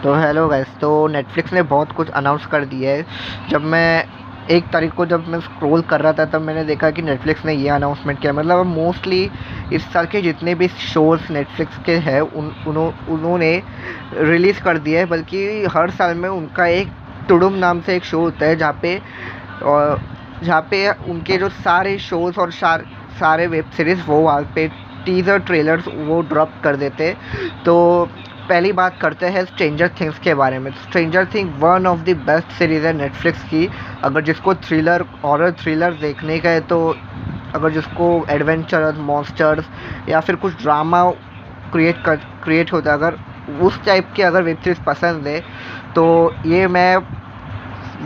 तो hello guys. तो Netflix ने बहुत कुछ अनाउंस कर दिया है। जब मैं 1 तारीख को जब मैं स्क्रॉल कर रहा था तब मैंने देखा कि नेटफ्लिक्स ने ये अनाउंसमेंट किया। मतलब मोस्टली इस साल के जितने भी शोज़ नेटफ्लिक्स के हैं उन्होंने रिलीज़ कर दिया है। बल्कि हर साल में उनका एक टुडुम नाम से एक शो होता है जहाँ पे उनके जो सारे शोज़ और सारे वेब सीरीज़ वो वहाँ पे टीज़र ट्रेलर्स वो ड्रॉप कर देते। तो पहली बात करते हैं स्ट्रेंजर थिंग्स के बारे में। Stranger thing one of the best series है नेटफ्लिक्स की। अगर जिसको हॉरर थ्रिलर देखने का है, तो अगर जिसको एडवेंचर मॉन्स्टर्स या फिर कुछ ड्रामा क्रिएट होता है, अगर उस टाइप की अगर वेब सीरीज़ पसंद है तो ये मैं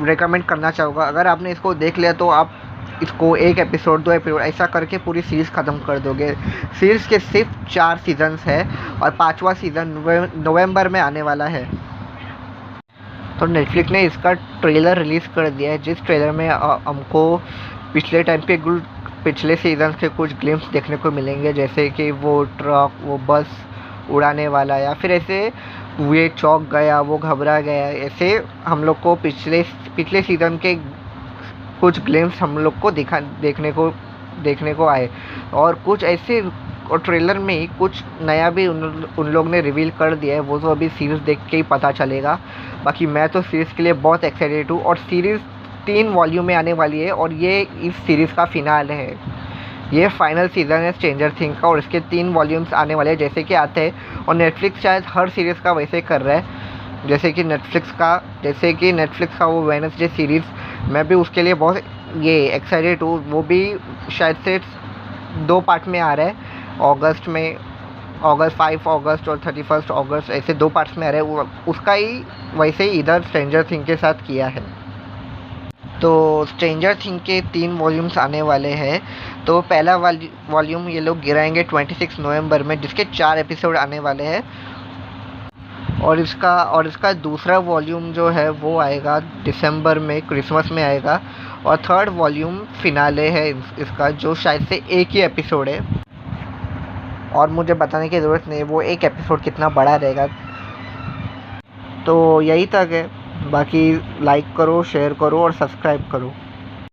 रेकमेंड करना चाहूँगा। अगर आपने इसको देख लिया तो आप इसको 1 एपिसोड 2 एपिसोड ऐसा करके पूरी सीरीज़ ख़त्म कर दोगे। सीरीज़ के सिर्फ 4 सीज़न्स है और 5वां सीज़न नवंबर में आने वाला है। तो नेटफ्लिक्स ने इसका ट्रेलर रिलीज़ कर दिया है, जिस ट्रेलर में हमको पिछले टाइम पे पिछले सीज़न के कुछ ग्लिम्स देखने को मिलेंगे, जैसे कि वो ट्रक वो बस उड़ाने वाला, या फिर ऐसे ये चौंक गया वो घबरा गया, ऐसे हम लोग को पिछले सीज़न के कुछ ग्लिम्स हम लोग को देखने को आए। और कुछ ऐसे और ट्रेलर में ही कुछ नया भी उन लोग ने रिवील कर दिया है। वो तो अभी सीरीज़ देख के ही पता चलेगा। बाकी मैं तो सीरीज़ के लिए बहुत एक्साइटेड हूँ। और सीरीज़ 3 वॉल्यूम में आने वाली है और ये इस सीरीज़ का फिनाले है। ये फाइनल सीज़न है स्ट्रेंजर थिंग का और इसके 3 वॉल्यूम्स आने वाले हैं जैसे कि आते हैं। और नेटफ्लिक्स शायद हर सीरीज़ का वैसे कर रहा है, जैसे कि नेटफ्लिक्स का वो वेडनेसडे सीरीज़, मैं भी उसके लिए बहुत ये एक्साइटेड हूँ। वो भी शायद से 2 पार्ट में आ रहा है। अगस्त 5 अगस्त और 31 अगस्त ऐसे 2 पार्ट्स में आ रहा है। उसका ही वैसे ही इधर स्ट्रेंजर थिंग के साथ किया है। तो स्ट्रेंजर थिंग के 3 वॉल्यूम्स आने वाले हैं। तो पहला वॉल्यूम ये लोग गिराएंगे 26 नवंबर में, जिसके 4 एपिसोड आने वाले हैं। और इसका दूसरा वॉल्यूम जो है वो आएगा दिसंबर में, क्रिसमस में आएगा। और थर्ड वॉल्यूम फिनाले है इसका, जो शायद से 1 ही एपिसोड है। और मुझे बताने की ज़रूरत नहीं वो 1 एपिसोड कितना बड़ा रहेगा। तो यही तक है। बाकी लाइक करो, शेयर करो और सब्सक्राइब करो।